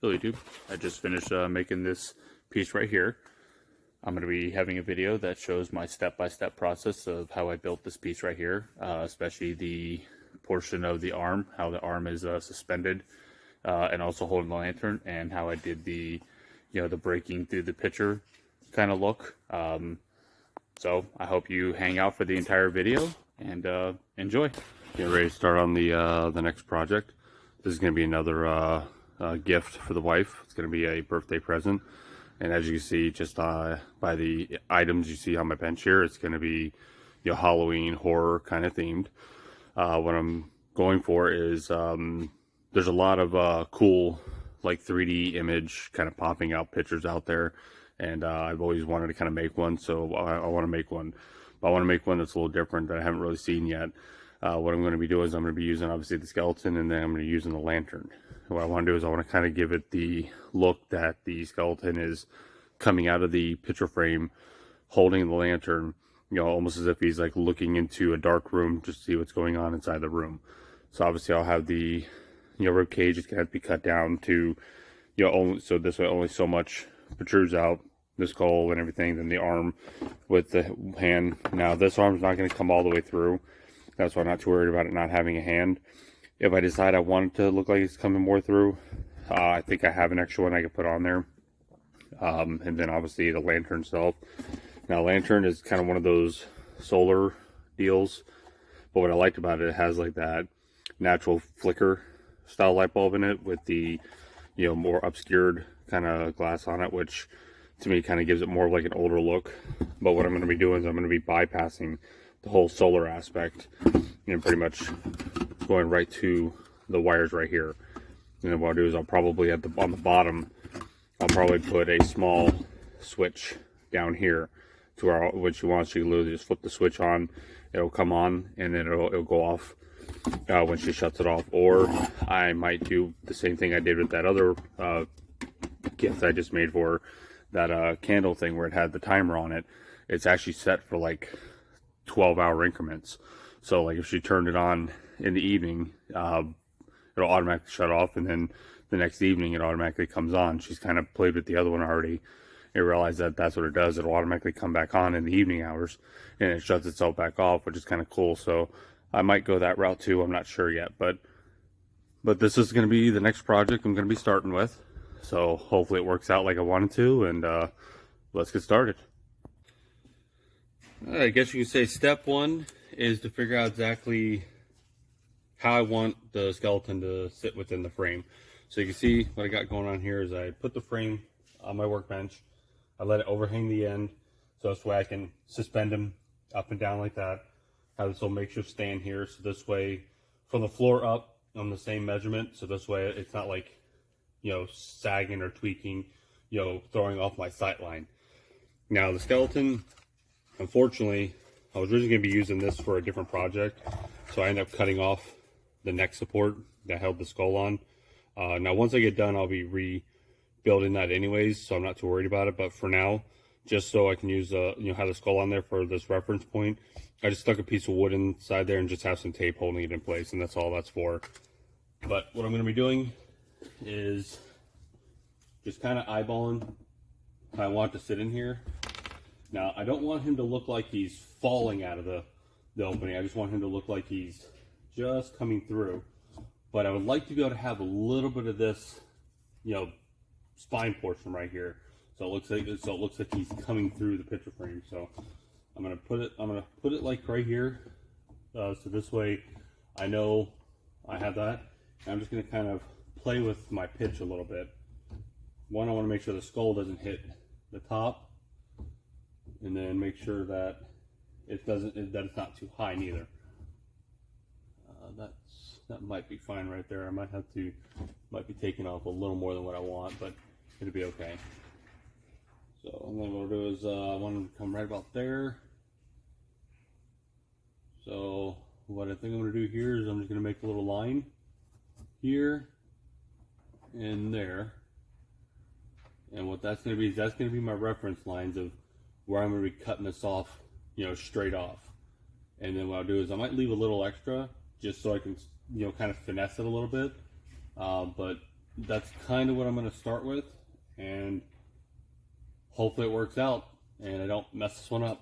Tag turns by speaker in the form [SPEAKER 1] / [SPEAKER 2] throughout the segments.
[SPEAKER 1] Hello YouTube, I just finished making this piece right here. I'm going to be having a video that shows my step-by-step process of how I built this piece right here, especially the portion of the arm, how the arm is suspended and also holding the lantern, and how I did the, the breaking through the picture kind of look. So I hope you hang out for the entire video and enjoy. Get ready to start on the next project. This is going to be another gift for the wife. It's going to be a birthday present, and as you can see just by the items you see on my bench here, it's going to be Halloween horror kind of themed. What I'm going for is there's a lot of cool like 3D image kind of popping out pictures out there, and I've always wanted to kind of make one, so I want to make one, but I want to make one that's a little different that I haven't really seen yet. What I'm going to be doing is I'm going to be using obviously the skeleton, and then I'm going to be using the lantern. What I want to do is I want to kind of give it the look that the skeleton is coming out of the picture frame holding the lantern, almost as if he's like looking into a dark room just to see what's going on inside the room. So obviously I'll have the rib cage is going to have to be cut down to only, so this way only so much protrudes out, the skull and everything, then the arm with the hand. Now this arm's not going to come all the way through. That's why I'm not too worried about it not having a hand. If I decide I want it to look like it's coming more through, I think I have an extra one I can put on there. And then obviously the lantern itself. Now lantern is kind of one of those solar deals, but what I liked about it, it has like that natural flicker style light bulb in it with the more obscured kind of glass on it, which to me kind of gives it more of like an older look. But what I'm going to be doing is I'm going to be bypassing the whole solar aspect and pretty much going right to the wires right here. And then what I'll do is I'll probably on the bottom, I'll probably put a small switch down here to where what you want. So you literally just flip the switch on, it'll come on, and then it'll go off when she shuts it off. Or I might do the same thing I did with that other gift I just made for that candle thing where it had the timer on it. It's actually set for like 12-hour increments. So like if she turned it on in the evening, it'll automatically shut off, and then the next evening it automatically comes on. She's kind of played with the other one already and realized that that's what it does. It'll automatically come back on in the evening hours, and it shuts itself back off, which is kind of cool. So I might go that route too. I'm not sure yet, but this is going to be the next project I'm going to be starting with. So hopefully it works out like I wanted to, and let's get started. I guess you could say step one is to figure out exactly how I want the skeleton to sit within the frame. So you can see what I got going on here is I put the frame on my workbench. I let it overhang the end, so this way I can suspend him up and down like that. Have this little makeshift stand here, so this way from the floor up I'm the same measurement, so this way it's not like sagging or tweaking, throwing off my sight line. Now the skeleton, unfortunately, I was originally going to be using this for a different project, so I ended up cutting off the neck support that held the skull on. Now once I get done, I'll be rebuilding that anyways, so I'm not too worried about it. But for now, just so I can use have the skull on there for this reference point, I just stuck a piece of wood inside there and just have some tape holding it in place, and that's all that's for. But what I'm going to be doing is just kind of eyeballing how I want it to sit in here. Now, I don't want him to look like he's falling out of the opening. I just want him to look like he's just coming through. But I would like to be able to have a little bit of this, spine portion right here. So it looks like he's coming through the picture frame. So I'm gonna put it like right here. So this way I know I have that. And I'm just gonna kind of play with my pitch a little bit. One, I want to make sure the skull doesn't hit the top, and then make sure that that it's not too high neither. That might be fine right there. I might be taking off a little more than what I want, but it'll be okay. So what I'm going to do is I want him to come right about there. So what I think I'm going to do here is I'm just going to make a little line here and there. And what that's going to be is that's going to be my reference lines of where I'm going to be cutting this off, straight off. And then what I'll do is I might leave a little extra just so I can, kind of finesse it a little bit. But
[SPEAKER 2] that's kind of what I'm going to start with, and hopefully it works out and I don't mess this one up.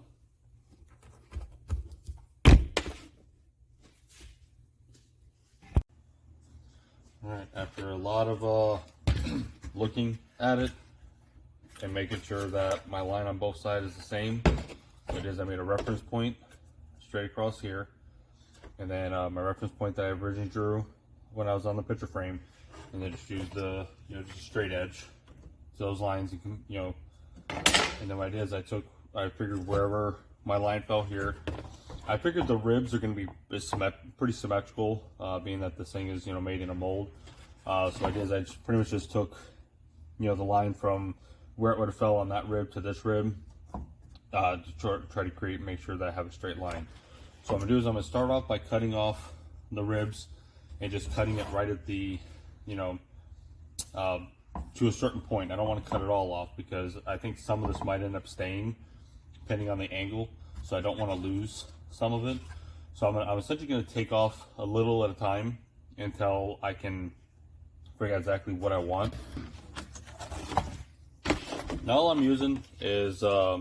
[SPEAKER 2] Alright, after a lot of looking at it and making sure that my line on both sides is the same, it is I made a reference point straight across here, and then my reference point that I originally drew when I was on the picture frame, and then just use the just a straight edge to those lines. You can and then what I did is I figured wherever my line fell here, I figured the ribs are going to be pretty symmetrical, being that this thing is made in a mold. So I did is I pretty much just took the line from where it would have fell on that rib to this rib, to try to make sure that I have a straight line. So what I'm gonna do is I'm gonna start off by cutting off the ribs and just cutting it right at the to a certain point. I don't want to cut it all off because I think some of this might end up staying depending on the angle, so I don't want to lose some of it. So I'm essentially going to take off a little at a time until I can figure out exactly what I want. Now all I'm using is I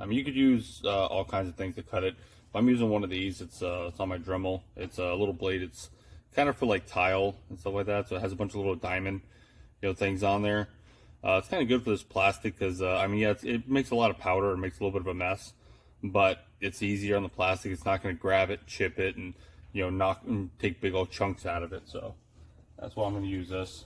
[SPEAKER 2] mean, you could use all kinds of things to cut it. I'm using one of these. It's on my Dremel. It's a little blade. It's kind of for like tile and stuff like that, so it has a bunch of little diamond things on there. It's kind of good for this plastic because I mean, yeah, it makes a lot of powder. It makes a little bit of a mess, but it's easier on the plastic. It's not going to grab it, chip it, and knock and take big old chunks out of it. So that's why I'm going to use this.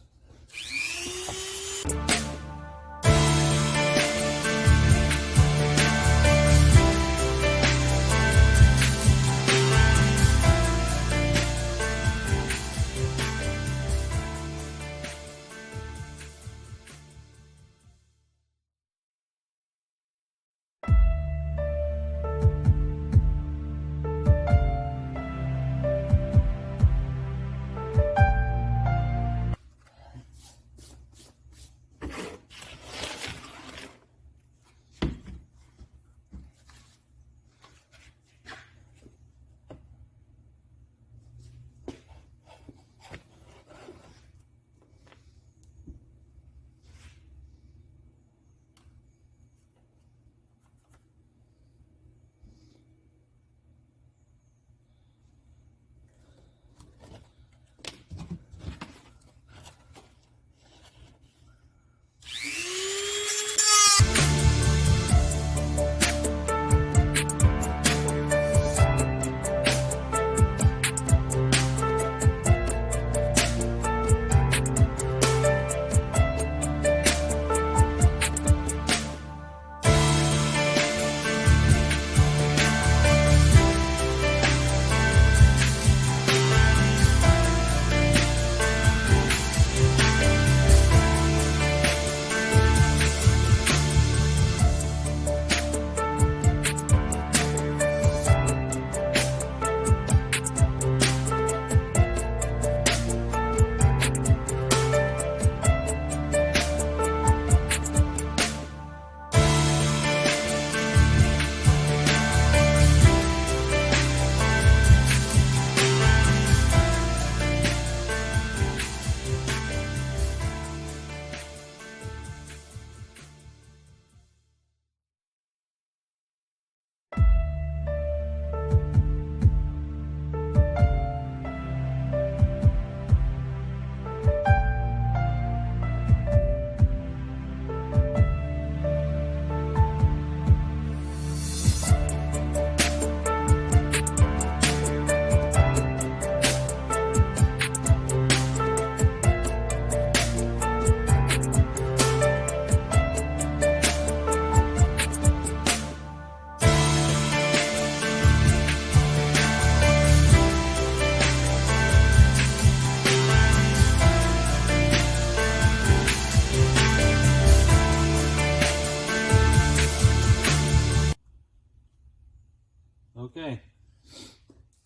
[SPEAKER 2] Okay,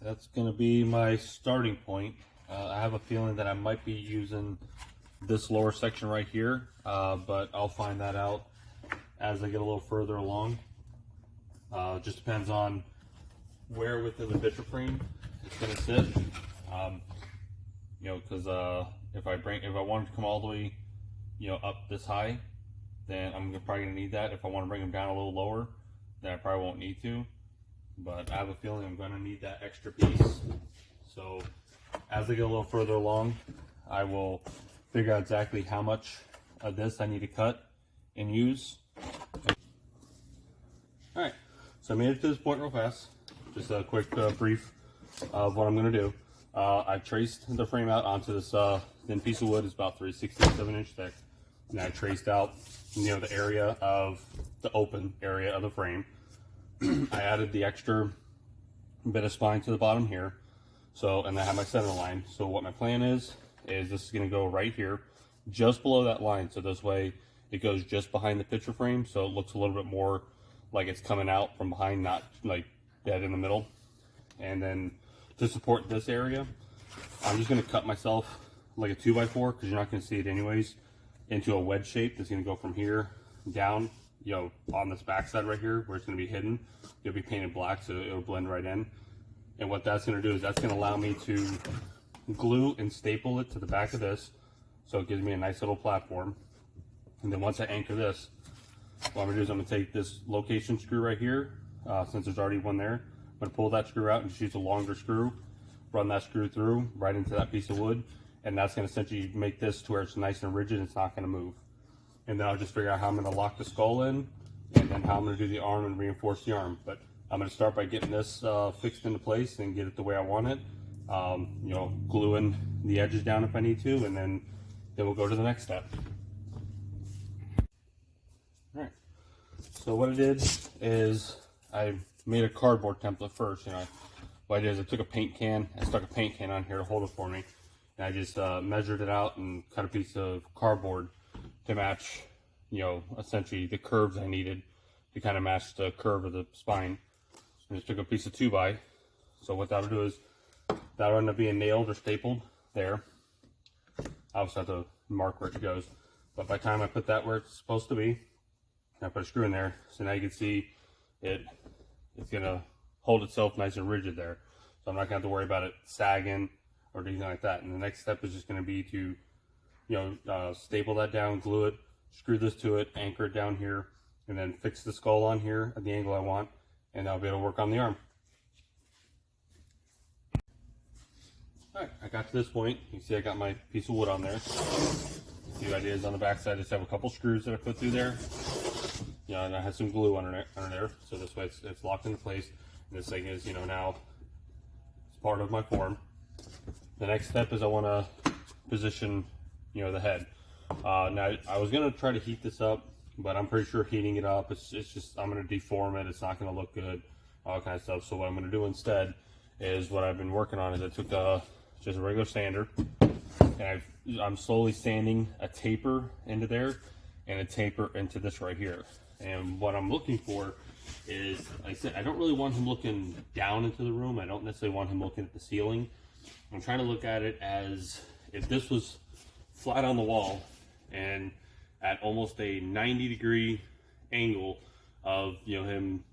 [SPEAKER 2] that's going to be my starting point. I have a feeling that I might be using this lower section right here, but I'll find that out as I get a little further along. It just depends on where within the picture frame it's going to sit. Because if I wanted to come all the way, up this high, then I'm probably gonna need that. If I want to bring them down a little lower, then I probably won't need to. But I have a feeling I'm gonna need that extra piece. So as I get a little further along, I will figure out exactly how much of this I need to cut and use. All right, so I made it to this point real fast. Just a quick brief of what I'm gonna do. I traced the frame out onto this thin piece of wood. It's about 3/67 inch thick. And I traced out, the area of the open area of the frame. I added the extra bit of spine to the bottom here. So, and I have my center line. So what my plan is this is gonna go right here, just below that line. So this way it goes just behind the picture frame. So it looks a little bit more like it's coming out from behind, not like dead in the middle. And then to support this area, I'm just gonna cut myself like a 2x4, because you're not gonna see it anyways, into a wedge shape that's gonna go from here down, on this backside right here where it's gonna be hidden. It'll be painted black, so it'll blend right in. And what that's gonna do is that's gonna allow me to glue and staple it to the back of this, so it gives me a nice little platform. And then once I anchor this, what I'm gonna do is I'm gonna take this location screw right here, since there's already one there. I'm gonna pull that screw out and just use a longer screw, run that screw through right into that piece of wood, and that's gonna essentially make this to where it's nice and rigid, it's not gonna move. And then I'll just figure out how I'm gonna lock the skull in, and then how I'm gonna do the arm and reinforce the arm. But I'm gonna start by getting this fixed into place and get it the way I want it. Gluing the edges down if I need to, and then we'll go to the next step. All right, so what I did is I made a cardboard template first. What I did is I took a paint can, I stuck a paint can on here to hold it for me, and I just measured it out and cut a piece of cardboard to match, essentially the curves I needed to kind of match the curve of the spine. I just took a piece of 2x. So what that'll do is that'll end up being nailed or stapled there. I also have to mark where it goes, but by the time I put that where it's supposed to be, I put a screw in there, so now you can see it's gonna hold itself nice and rigid there. So I'm not gonna have to worry about it sagging or anything like that. And the next step is just gonna be to, staple that down, glue it, screw this to it, anchor it down here, and then fix the skull on here at the angle I want, and I'll be able to work on the arm. All right, I got to this point. You can see I got my piece of wood on there. The idea is on the back side, I just have a couple screws that I put through there. And I have some glue under there, so this way it's locked into place. And this thing is, now it's part of my form. The next step is I want to position, the head. Now I was gonna try to heat this up, but I'm pretty sure heating it up, it's just, I'm gonna deform it. It's not gonna look good, all that kind of stuff. So what I'm gonna do instead is what I've been working on is I took just a regular sander, and I'm slowly sanding a taper into there and a taper into this right here. And what I'm looking for is, like I said, I don't really want him looking down into the room. I don't necessarily want him looking at the ceiling. I'm trying to look at it as if this was flat on the wall and at almost a 90-degree angle of, him,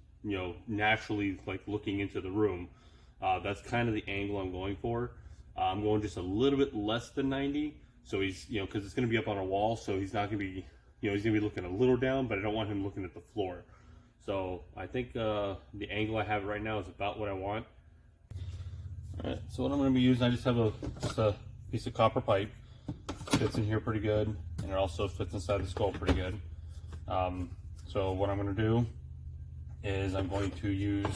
[SPEAKER 2] naturally like looking into the room. That's kind of the angle I'm going for. I'm going just a little bit less than 90. So he's, because it's going to be up on a wall, so he's not going to be, he's going to be looking a little down, but I don't want him looking at the floor. So I think the angle I have right now is about what I want. All right, so what I'm going to be using, I just have a piece of copper pipe. Fits in here pretty good, and it also fits inside the skull pretty good. So what I'm going to do is I'm going to use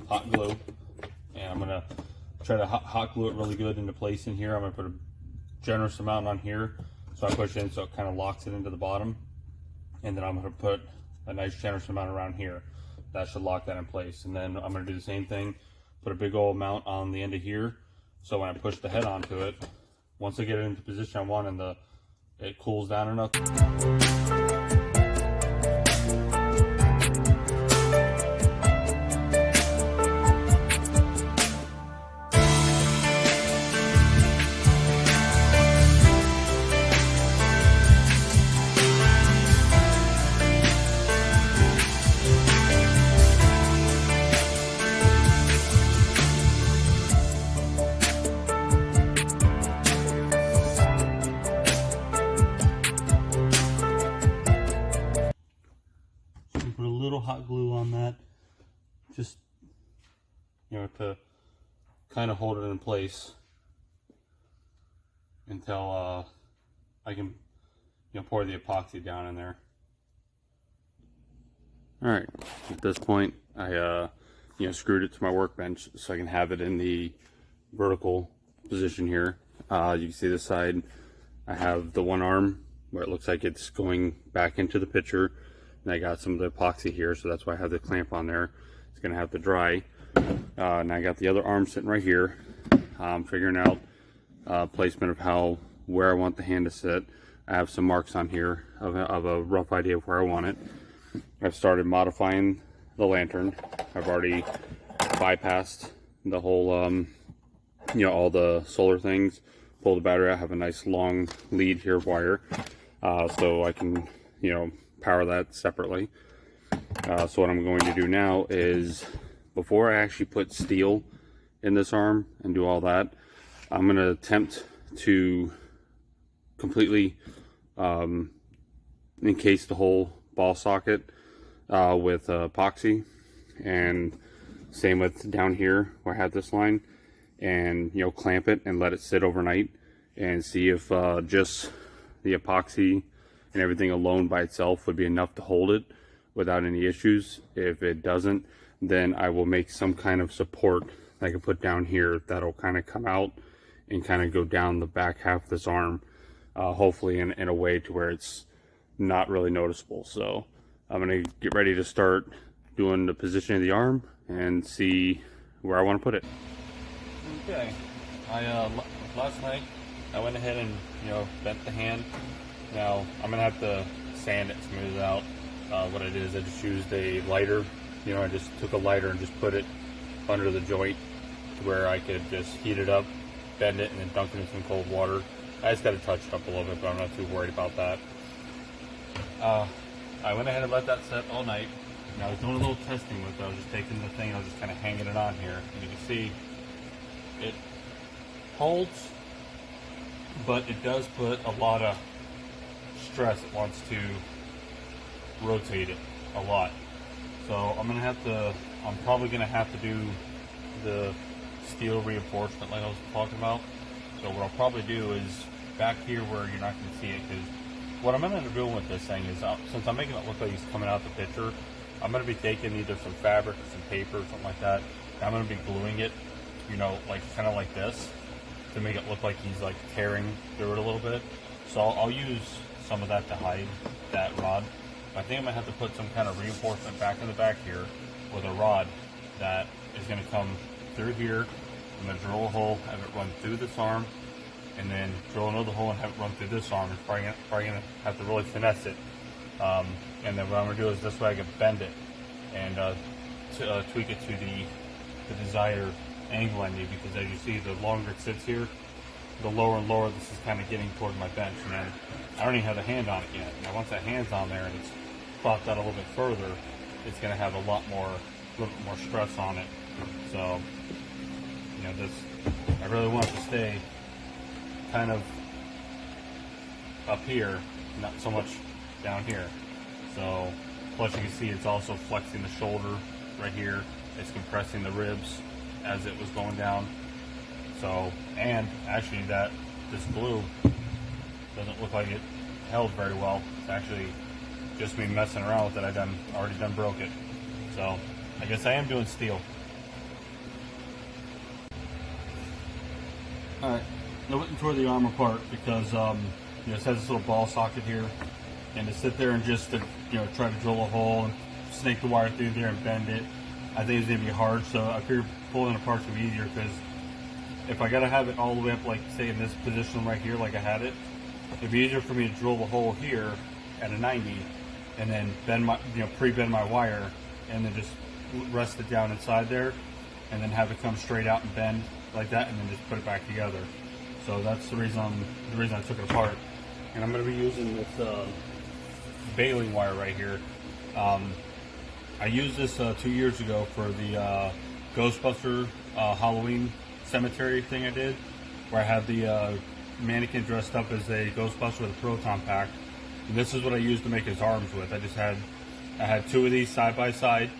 [SPEAKER 2] hot glue, and I'm going to try to hot glue it really good into place in here. I'm going to put a generous amount on here, so I push in so it kind of locks it into the bottom, and then I'm going to put a nice generous amount around here. That should lock that in place. And then I'm going to do the same thing, put a big old amount on the end of here, so when I push the head onto it, once I get it into the position I want and it cools down enough. little hot glue on that, just, you know, to kind of hold it in place until I can, you know, pour the epoxy down in there. All right, at this point, I you know, screwed it to my workbench so I can have it in the vertical position here. You can see this side, I have the one arm where it looks like it's going back into the pitcher, and I got some of the epoxy here, so that's why I have the clamp on there. It's gonna have to dry. And I got the other arm sitting right here. I'm figuring out placement of where I want the hand to sit. I have some marks on here of a rough idea of where I want it. I've started modifying the lantern. I've already bypassed the whole, you know, all the solar things. Pull the battery out. I have a nice long lead here of wire, so I can, you know, power that separately. So what I'm going to do now is, before I actually put steel in this arm and do all that, I'm going to attempt to completely encase the whole ball socket with epoxy, and same with down here where I have this line, and, you know, clamp it and let it sit overnight and see if just the epoxy and everything alone by itself would be enough to hold it without any issues. If it doesn't, then I will make some kind of support that I can put down here that'll kind of come out and kind of go down the back half of this arm, hopefully in a way to where it's not really noticeable. So I'm gonna get ready to start doing the position of the arm and see where I want to put it. Okay, last night I went ahead and, you know, bent the hand. Now I'm gonna have to sand it, smooth it out. What I did is I just used a lighter. You know, I just took a lighter and just put it under the joint to where I could just heat it up, bend it, and then dunk it in some cold water. I just got to touch it up a little bit, but I'm not too worried about that. I went ahead and let that set all night. And I was doing a little testing with it. I was just taking the thing and I was just kind of hanging it on here. And you can see it holds, but it does put a lot of stress. It wants to rotate it a lot. So I'm probably gonna have to do the steel reinforcement like I was talking about. So what I'll probably do is back here where you're not gonna see it, because what I'm gonna end up doing with this thing is, since I'm making it look like he's coming out the picture, I'm gonna be taking either some fabric or some paper or something like that, and I'm gonna be gluing it, you know, like kind of like this, to make it look like he's like tearing through it a little bit. So I'll use some of that to hide that rod. I think I'm gonna have to put some kind of reinforcement back in the back here with a rod that is gonna come through here. I'm gonna drill a hole, have it run through this arm, and then drill another hole and have it run through this arm. It's probably gonna have to really finesse it. And then what I'm gonna do is this way I can bend it and tweak it to the desired angle I need, because as you see, the longer it sits here, the lower and lower this is kind of getting toward my bench. And then I don't even have the hand on it yet. Now once that hand's on there and it's propped out a little bit further, it's going to have a little bit more stress on it. So, you know, I really want it to stay kind of up here, not so much down here. So, plus you can see it's also flexing the shoulder right here. It's compressing the ribs as it was going down. So, and actually this glue doesn't look like it held very well. It's actually just me messing around with it. Already done broke it. So I guess I am doing steel. Alright, I went and tore the arm apart because you know, it has this little ball socket here, and to sit there and just to, you know, try to drill a hole and snake the wire through there and bend it, I think it's gonna be hard. So I figured pulling it apart would be easier, because if I gotta have it all the way up, like say in this position right here, like I had it, it'd be easier for me to drill the hole here at a 90, and then bend my, you know, pre-bend my wire, and then just rest it down inside there, and then have it come straight out and bend like that, and then just put it back together. So that's the reason I took it apart. And I'm gonna be using this baling wire right here. I used this 2 years ago for the Ghostbuster Halloween cemetery thing I did, where I had the mannequin dressed up as a Ghostbuster with a proton pack. And this is what I used to make his arms with. I I had 2 of these side by side,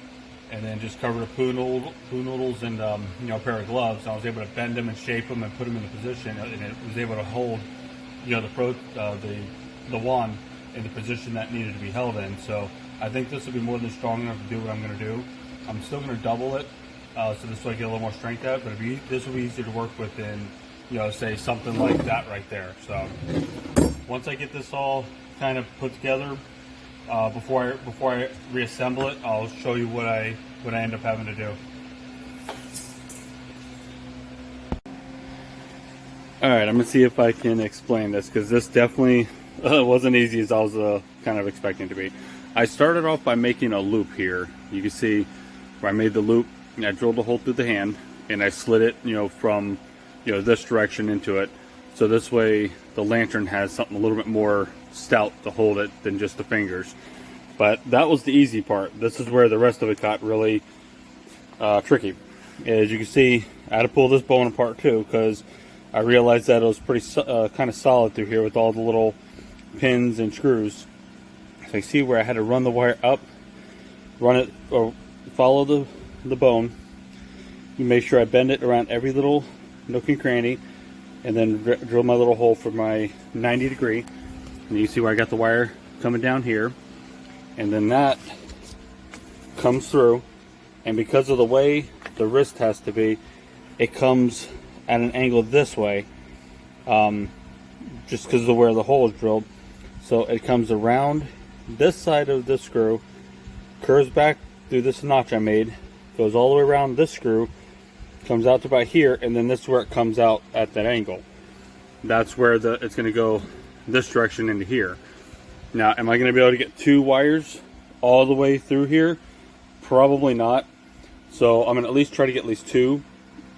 [SPEAKER 2] and then just covered with poo noodles and you know, a pair of gloves. I was able to bend them and shape them and put them in a position, and it was able to hold, you know, the wand in the position that needed to be held in. So I think this will be more than strong enough to do what I'm going to do. I'm still going to double it, so this way I get a little more strength out. But this will be easier to work with than, you know, say something like that right there. So once I get this all kind of put together, before I reassemble it, I'll show you what I end up having to do.
[SPEAKER 1] All right, I'm gonna see if I can explain this, because this definitely wasn't easy as I was kind of expecting it to be. I started off by making a loop here. You can see where I made the loop, and I drilled a hole through the hand, and I slid it, you know, from, you know, this direction into it. So this way the lantern has something a little bit more stout to hold it than just the fingers. But that was the easy part. This is where the rest of it got really tricky. As you can see, I had to pull this bone apart too, because I realized that it was pretty kind of solid through here with all the little pins and screws. So you see where I had to run the wire up, run it, or follow the bone. You make sure I bend it around every little nook and cranny, and then drill my little hole for my 90 degree. And you see where I got the wire coming down here, and then that comes through, and because of the way the wrist has to be, it comes at an angle this way, just because of where the hole is drilled. So it comes around this side of this screw, curves back through this notch I made, goes all the way around this screw, comes out to about here, and then this is where it comes out at that angle. That's where it's going to go this direction into here. Now, am I going to be able to get 2 wires all the way through here? Probably not. So I'm going to at least try to get at least 2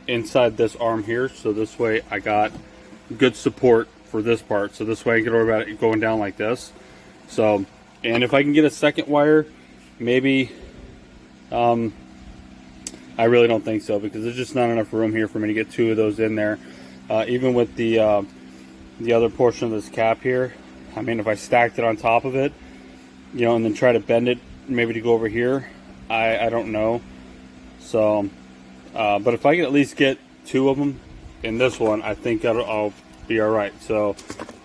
[SPEAKER 1] inside this arm here, so this way I got good support for this part. So this way I can get over about it going down like this. So, and if I can get a second wire, maybe, I really don't think so, because there's just not enough room here for me to get 2 of those in there. Even with the other portion of this cap here, I mean, if I stacked it on top of it, you know, and then try to bend it maybe to go over here, I don't know. So, but if I can at least get 2 of them in this one, I think I'll be all right. So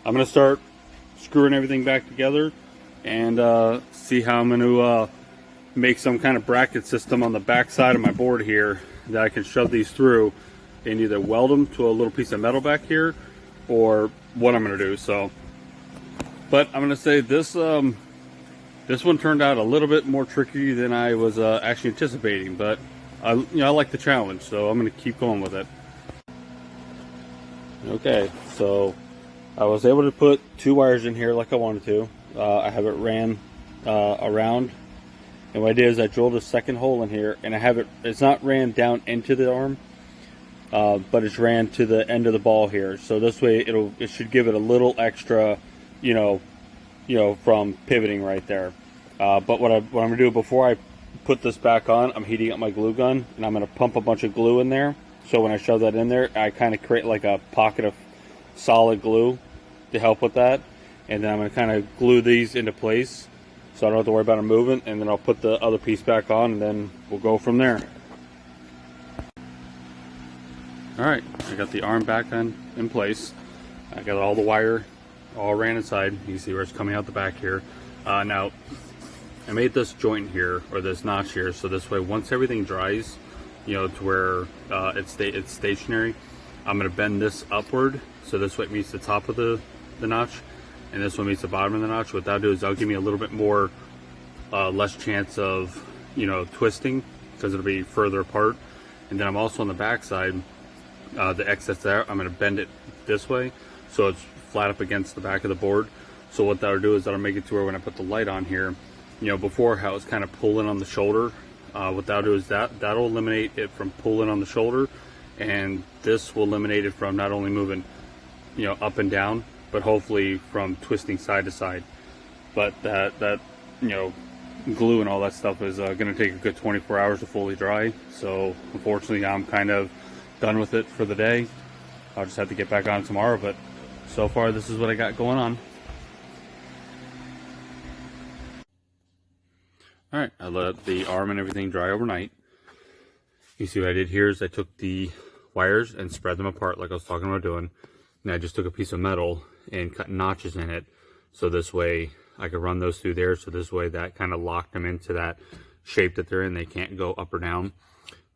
[SPEAKER 1] I'm going to start screwing everything back together and see how I'm going to make some kind of bracket system on the back side of my board here that I can shove these through and either weld them to a little piece of metal back here, or what I'm going to do. So, but I'm going to say this this one turned out a little bit more tricky than I was actually anticipating, but I like the challenge, so I'm going to keep going with it. Okay, so I was able to put 2 wires in here like I wanted to. I have it ran around, and what I did is I drilled a second hole in here, and I have it's not ran down into the arm, but it's ran to the end of the ball here. So this way it should give it a little extra, you know, from pivoting right there. But what I'm going to do before I put this back on, I'm heating up my glue gun, and I'm going to pump a bunch of glue in there. So when I shove that in there, I kind of create like a pocket of solid glue to help with that. And then I'm going to kind of glue these into place so I don't have to worry about them moving. And then I'll put the other piece back on, and then we'll go from there. Alright, I got the arm back in place. I got all the wire all ran inside. You can see where it's coming out the back here. Now, I made this joint here, or this notch here, so this way once everything dries, you know, to where it's stationary, I'm going to bend this upward, so this way it meets the top of the notch, and this one meets the bottom of the notch. What that'll do is that'll give me a little bit more, less chance of, you know, twisting, because it'll be further apart. And then I'm also on the back side, the excess there, I'm going to bend it this way, so it's flat up against the back of the board. So what that'll do is that'll make it to where when I put the light on here, you know, before how it's kind of pulling on the shoulder, what that'll do is that'll eliminate it from pulling on the shoulder, and this will eliminate it from not only moving, you know, up and down, but hopefully from twisting side to side. But that you know, glue and all that stuff is going to take a good 24 hours to fully dry. So unfortunately, I'm kind of done with it for the day. I'll just have to get back on tomorrow, but so far this is what I got going on. All right, I let the arm and everything dry overnight. You see what I did here is I took the wires and spread them apart like I was talking about doing. And I just took a piece of metal and cut notches in it. So this way I could run those through there. So this way that kind of locked them into that shape that they're in. They can't go up or down.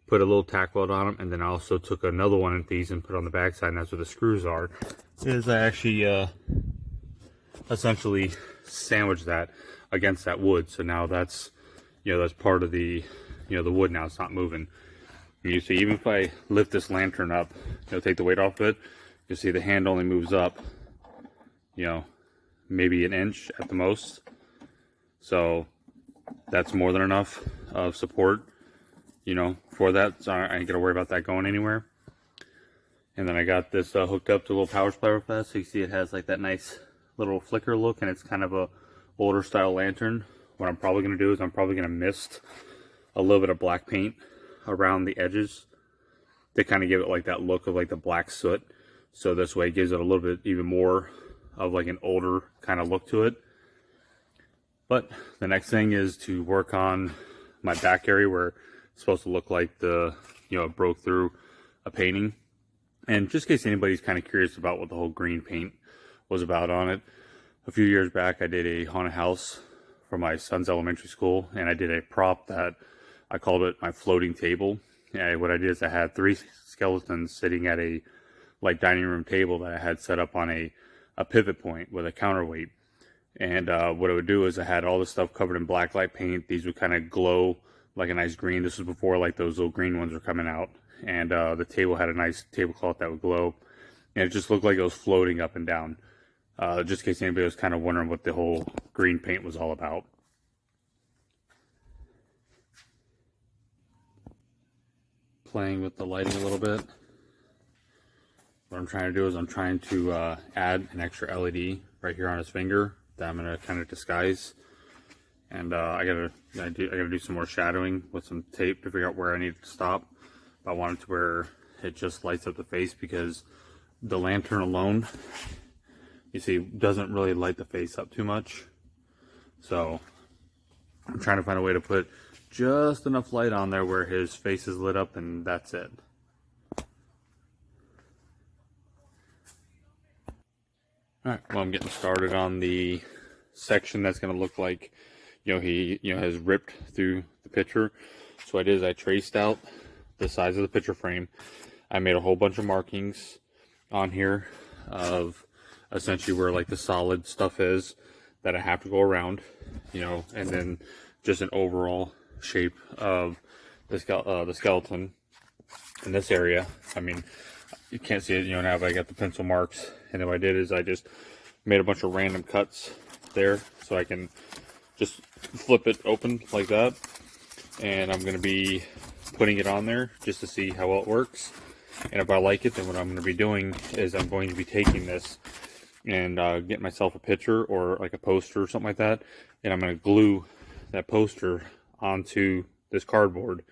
[SPEAKER 1] Put a little tack weld on them. And then I also took another one of these and put on the backside. And that's where the screws are. Is I actually essentially sandwiched that against that wood. So now that's, that's part of the, the wood now. It's not moving. You see, even if I lift this lantern up, take the weight off of it, you'll see the hand only moves up, maybe an inch at the most. So that's more than enough of support, for that. So I ain't gonna worry about that going anywhere. And then I got this hooked up to a little power supply real fast. So you see it has like that nice little flicker look, and it's kind of a older style lantern. What I'm probably gonna do is I'm probably gonna mist a little bit of black paint around the edges to kind of give it like that look of like the black soot. So this way it gives it a little bit even more of like an older kind of look to it. But the next thing is to work on my back area where it's supposed to look like the, it broke through a painting. And just in case anybody's kind of curious about what the whole green paint was about on it, a few years back I did a haunted house for my son's elementary school, and I did a prop that I called it my floating table. And what I did is I had 3 skeletons sitting at a like dining room table that I had set up on a pivot point with a counterweight. And what I would do is I had all this stuff covered in black light paint. These would kind of glow like a nice green. This was before like those little green ones were coming out. And the table had a nice tablecloth that would glow. And it just looked like it was floating up and down. Just in case anybody was kind of wondering what the whole green paint was all about. Playing with the lighting a little bit. What I'm trying to do is I'm trying to add an extra LED right here on his finger that I'm going to kind of disguise. And I gotta do some more shadowing with some tape to figure out where I need to stop. But I want it to where it just lights up the face, because the lantern alone, you see, doesn't really light the face up too much. So I'm trying to find a way to put just enough light on there where his face is lit up, and that's it. Alright, well, I'm getting started on the section that's going to look like, he, has ripped through the picture. So what I did is I traced out the size of the picture frame. I made a whole bunch of markings on here of essentially where like the solid stuff is that I have to go around, and then just an overall shape of the skeleton in this area. I mean, you can't see it, now, but I got the pencil marks. And then what I did is I just made a bunch of random cuts there, so I can just flip it open like that. And I'm going to be putting it on there just to see how well it works. And if I like it, then what I'm going to be doing is I'm going to be taking this and getting myself a picture or like a poster or something like that. And I'm going to glue that poster onto this cardboard.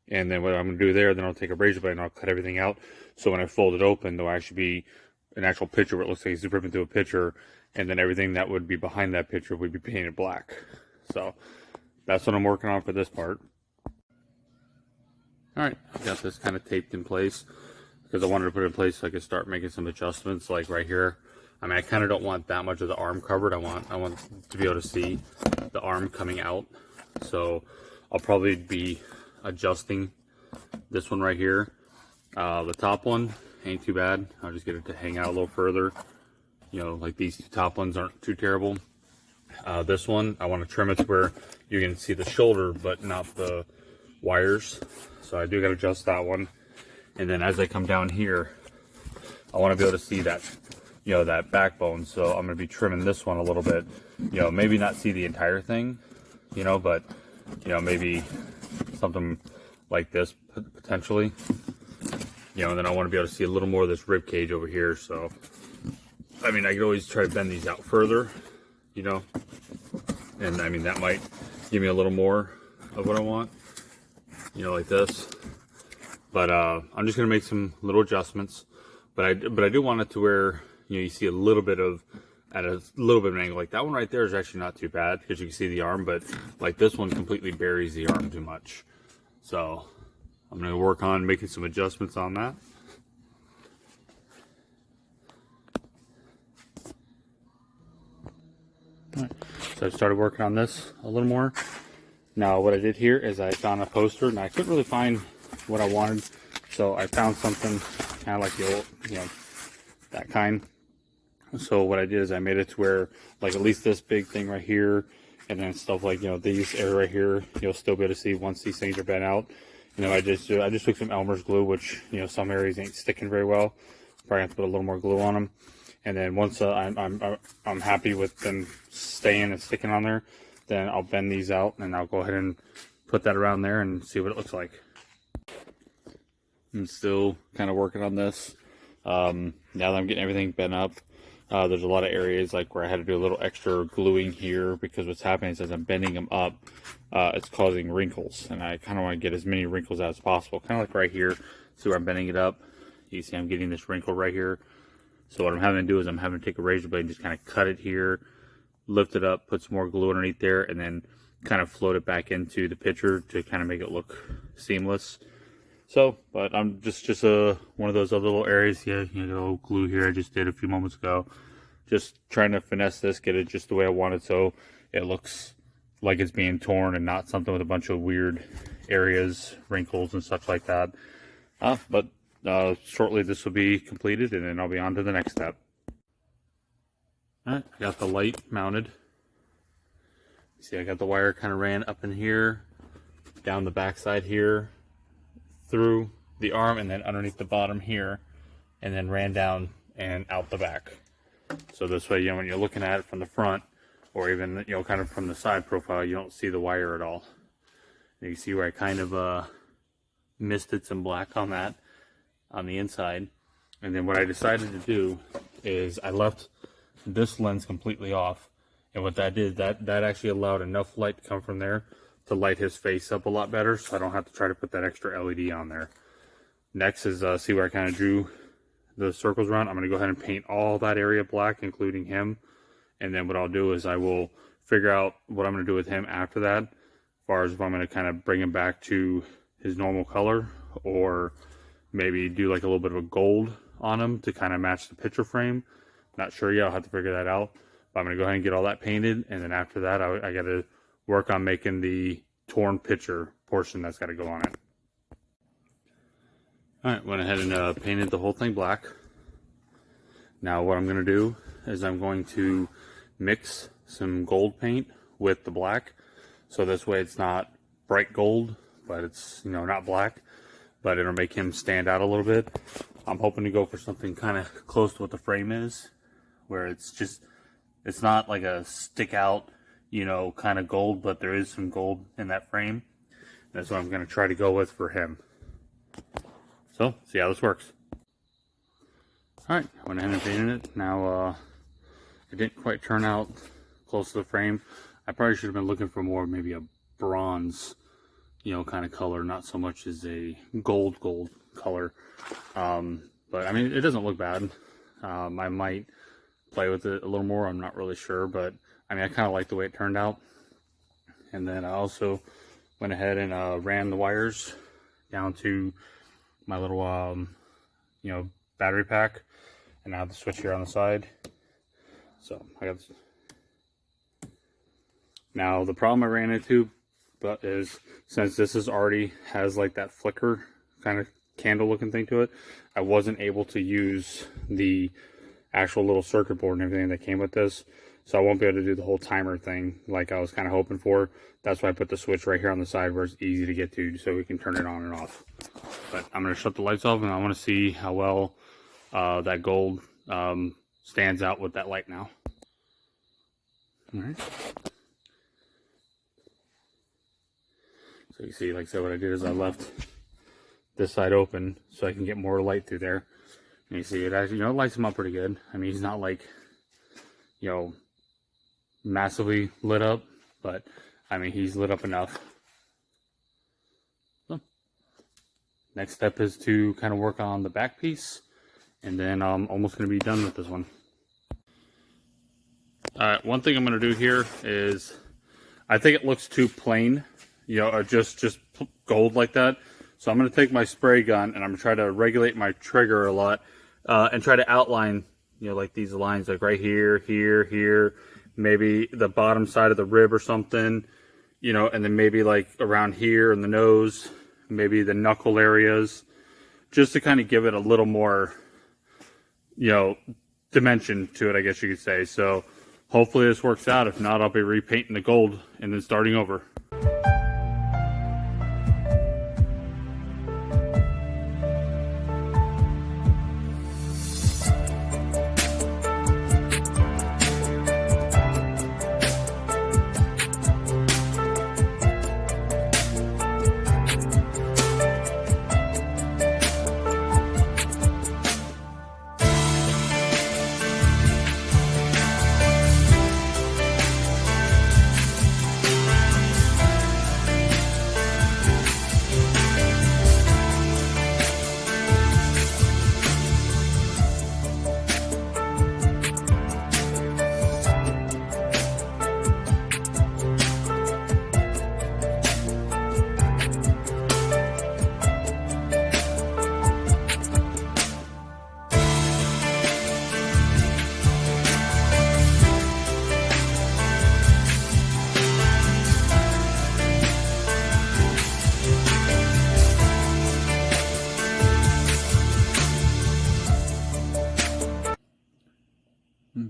[SPEAKER 1] And then what I'm going to do there, then I'll take a razor blade and I'll cut everything out. So when I fold it open, there'll actually be an actual picture where it looks like it's ripping through a picture. And then everything that would be behind that picture would be painted black. So that's what I'm working on for this part. Alright, I got this kind of taped in place because I wanted to put it in place so I could start making some adjustments, like right here. I mean, I kind of don't want that much of the arm covered. I want to be able to see the arm coming out. So I'll probably be adjusting this one right here. The top one ain't too bad. I'll just get it to hang out a little further. Like these two top ones aren't too terrible. This one, I want to trim it to where you can see the shoulder, but not the wires. So I do got to adjust that one. And then as I come down here, I want to be able to see that, that backbone. So I'm going to be trimming this one a little bit. Maybe not see the entire thing, but, maybe something like this potentially. And then I want to be able to see a little more of this rib cage over here. So, I mean, I could always try to bend these out further, and I mean, that might give me a little more of what I want, like this. But I'm just gonna make some little adjustments. But I do want it to where you see a little bit of at a little bit of an angle. Like that one right there is actually not too bad because you can see the arm, but like this one completely buries the arm too much. So I'm going to work on making some adjustments on that. All right. So I started working on this a little more. Now what I did here is I found a poster and I couldn't really find what I wanted. So I found something kind of like the old, that kind. So what I did is I made it to where like at least this big thing right here, and then stuff like, these area right here, you'll still be able to see once these things are bent out. I just took some Elmer's glue, which, some areas ain't sticking very well. Probably have to put a little more glue on them. And then once I'm happy with them staying and sticking on there, then I'll bend these out and I'll go ahead and put that around there and see what it looks like. I'm still kind of working on this. Now that I'm getting everything bent up, there's a lot of areas like where I had to do a little extra gluing here because what's happening is as I'm bending them up, it's causing wrinkles, and I kind of want to get as many wrinkles out as possible. Kind of like right here, see where I'm bending it up? You see I'm getting this wrinkle right here. So what I'm having to do is I'm having to take a razor blade and just kind of cut it here, lift it up, put some more glue underneath there, and then kind of float it back into the picture to kind of make it look seamless. So, but I'm just one of those other little areas. Yeah, glue here I just did a few moments ago. Just trying to finesse this, get it just the way I want it so it looks like it's being torn and not something with a bunch of weird areas, wrinkles and such like that. But shortly this will be completed and then I'll be on to the next step. Alright, I got the light mounted. See, I got the wire kind of ran up in here, down the back side here, through the arm and then underneath the bottom here, and then ran down and out the back. So this way, when you're looking at it from the front or even, kind of from the side profile, you don't see the wire at all. And you can see where I kind of misted some black on that on the inside. And then what I decided to do is I left this lens completely off. And what that did, that actually allowed enough light to come from there to light his face up a lot better, so I don't have to try to put that extra LED on there. Next is see where I kind of drew the circles around. I'm going to go ahead and paint all that area black, including him. And then what I'll do is I will figure out what I'm going to do with him after that, as far as if I'm going to kind of bring him back to his normal color, or maybe do like a little bit of a gold on him to kind of match the picture frame. Not sure yet, I'll have to figure that out. But I'm going to go ahead and get all that painted, and then after that I got to work on making the torn picture portion that's got to go on it. Alright, went ahead and painted the whole thing black. Now what I'm going to do is I'm going to mix some gold paint with the black, so this way it's not bright gold, but it's not black, but it'll make him stand out a little bit. I'm hoping to go for something kind of close to what the frame is, where it's not like a stick out kind of gold, but there is some gold in that frame. That's what I'm going to try to go with for him. So, see how this works. Alright, I went ahead and painted it. Now, it didn't quite turn out close to the frame. I probably should have been looking for more, maybe a bronze, kind of color, not so much as a gold color. But, I mean, it doesn't look bad. I might play with it a little more, I'm not really sure, but I mean, I kind of like the way it turned out. And then I also went ahead and ran the wires down to my little, battery pack. And I have the switch here on the side. So I got this. Now the problem I ran into is since this is already has like that flicker kind of candle looking thing to it, I wasn't able to use the actual little circuit board and everything that came with this. So I won't be able to do the whole timer thing like I was kind of hoping for. That's why I put the switch right here on the side where it's easy to get to so we can turn it on and off. But I'm going to shut the lights off and I want to see how well that gold stands out with that light now. Alright. So you see, like I said, what I did is I left this side open so I can get more light through there. And you see it actually, it lights him up pretty good. I mean, he's not like, massively lit up, but I mean, he's lit up enough. So, next step is to kind of work on the back piece, and then I'm almost going to be done with this one. One thing I'm going to do here is, I think it looks too plain, you know, or just gold like that. So I'm going to take my spray gun and I'm going to try to regulate my trigger a lot, and try to outline, you know, like these lines, like right here, here, here, maybe the bottom side of the rib or something, you know, and then maybe like around here in the nose, maybe the knuckle areas, just to kind of give it a little more, you know, dimension to it, I guess you could say. So hopefully this works out. If not, I'll be repainting the gold and then starting over.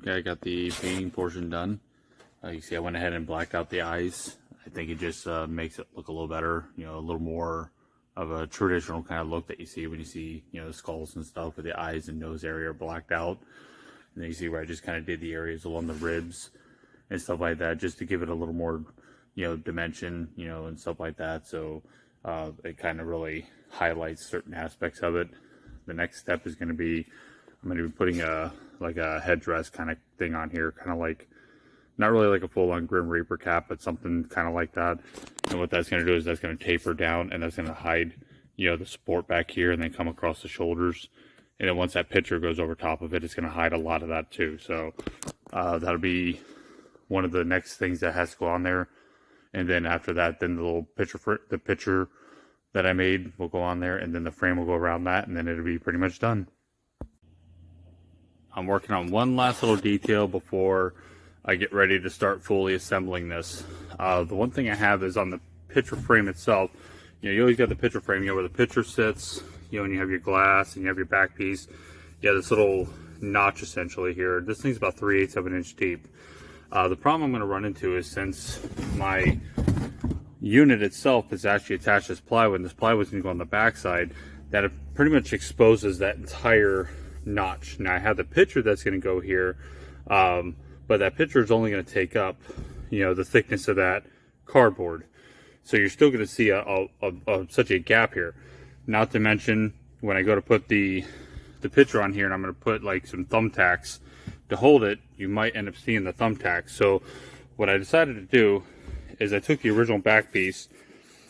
[SPEAKER 1] Okay, I got the painting portion done. You can see I went ahead and blacked out the eyes. I think it just makes it look a little better, you know, a little more of a traditional kind of look that you see when you see, you know, skulls and stuff, where the eyes and nose area are blacked out. And then you see where I just kind of did the areas along the ribs and stuff like that, just to give it a little more, you know, dimension, you know, and stuff like that. So it kind of really highlights certain aspects of it. The next step is going to be, I'm going to be putting a headdress kind of thing on here, kind of like, not really like a full-on Grim Reaper cap, but something kind of like that. And what that's going to do is that's going to taper down, and that's going to hide, you know, the support back here, and then come across the shoulders. And then once that picture goes over top of it, it's going to hide a lot of that too. So that'll be one of the next things that has to go on there. And then after that, then the little picture that I made will go on there, and then the frame will go around that, and then it'll be pretty much done. I'm working on one last little detail before I get ready to start fully assembling this. The one thing I have is on the picture frame itself. You know, you always got the picture frame, you know, where the picture sits, you know, and you have your glass and you have your back piece. You have this little notch essentially here. This thing's about 3/8 of an inch deep. The problem I'm going to run into is, since my unit itself is actually attached to this plywood, and this plywood is going to go on the back side, that it pretty much exposes that entire notch. Now I have the picture that's going to go here, but that picture is only going to take up, you know, the thickness of that cardboard. So you're still going to see such a gap here. Not to mention, when I go to put the picture on here, and I'm going to put like some thumbtacks to hold it, you might end up seeing the thumbtacks. So what I decided to do is I took the original back piece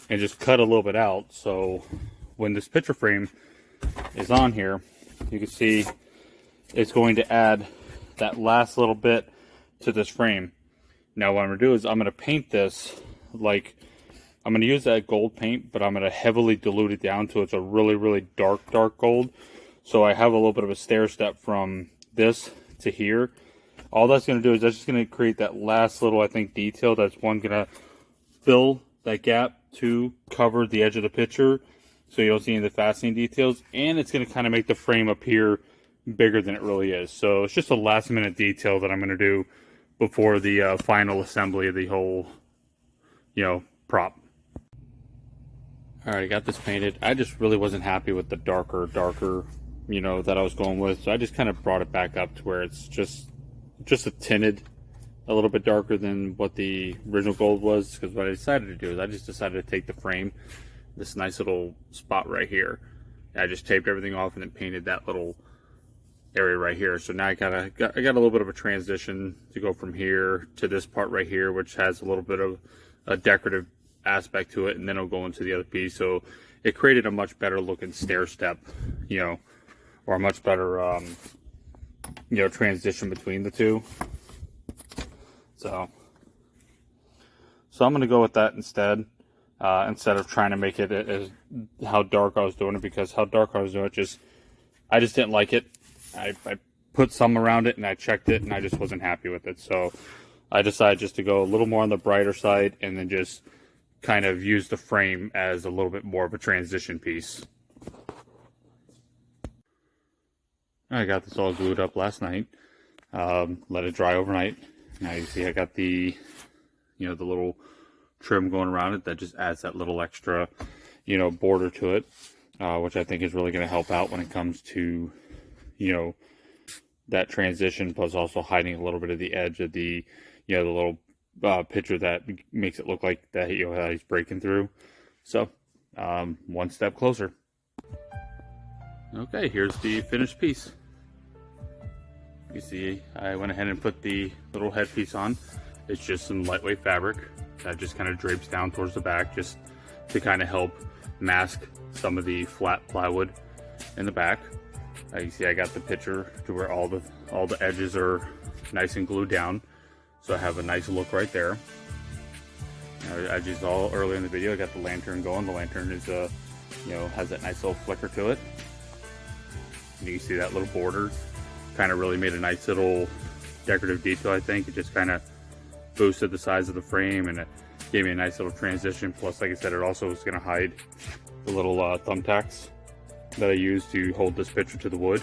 [SPEAKER 1] and just cut a little bit out. So when this picture frame is on here, you can see it's going to add that last little bit to this frame. Now what I'm going to do is I'm going to paint this, like, I'm going to use that gold paint, but I'm going to heavily dilute it down to it's a really, really dark gold. So I have a little bit of a stair step from this to here. All that's going to do is that's just going to create that last little, I think, detail that's going to fill that gap to cover the edge of the picture, so you don't see any of the fastening details, and it's going to kind of make the frame appear bigger than it really is. So it's just a last minute detail that I'm going to do before the final assembly of the whole, you know, prop. Alright, I got this painted. I just really wasn't happy with the darker, you know, that I was going with, so I just kind of brought it back up to where it's just a tinted, a little bit darker than what the original gold was. Because what I decided to do is I just decided to take the frame, this nice little spot right here, and I just taped everything off and then painted that little area right here. So now I got a little bit of a transition to go from here to this part right here, which has a little bit of a decorative aspect to it, and then it'll go into the other piece. So it created a much better looking stair step, you know, or a much better you know, transition between the two. So I'm going to go with that instead of trying to make it as how dark I was doing it, because how dark I was doing it, I just didn't like it. I put some around it and I checked it and I just wasn't happy with it. So I decided just to go a little more on the brighter side and then just kind of use the frame as a little bit more of a transition piece. I got this all glued up last night. Let it dry overnight. Now you see I got the the little trim going around it that just adds that little extra border to it, which I think is really going to help out when it comes to that transition, plus also hiding a little bit of the edge of the the little picture that makes it look like that how he's breaking through. So one step closer. Okay, here's the finished piece. You see I went ahead and put the little headpiece on. It's just some lightweight fabric that just kind of drapes down towards the back, just to kind of help mask some of the flat plywood in the back. You see I got the picture to where all the edges are nice and glued down, so I have a nice look right there. As you saw earlier in the video, I got the lantern going. The lantern is has that nice little flicker to it. And you can see that little border kind of really made a nice little decorative detail. I think it just kind of boosted the size of the frame, and it gave me a nice little transition. Plus, like I said, it also was going to hide the little thumbtacks that I used to hold this picture to the wood.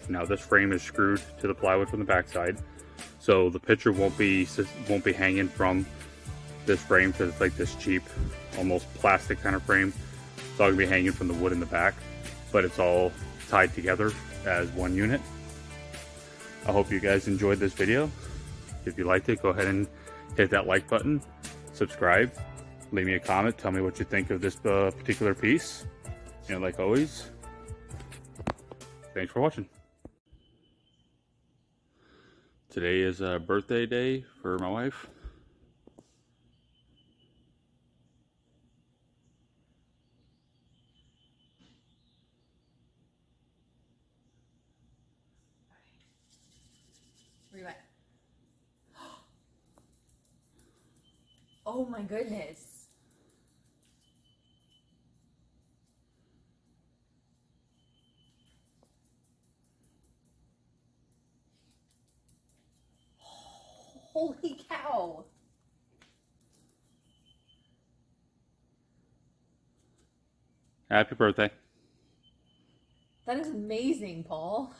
[SPEAKER 1] Now this frame is screwed to the plywood from the backside, so the picture won't be hanging from this frame, because it's like this cheap, almost plastic kind of frame. It's all gonna be hanging from the wood in the back, but it's all tied together as one unit. I hope you guys enjoyed this video. If you liked it, go ahead and hit that like button, subscribe, leave me a comment, tell me what you think of this particular piece. And like always, thanks for watching. Today is a birthday day for my wife.
[SPEAKER 3] Where you at? Oh my goodness. Holy cow.
[SPEAKER 1] Happy birthday.
[SPEAKER 3] That is amazing, Paul.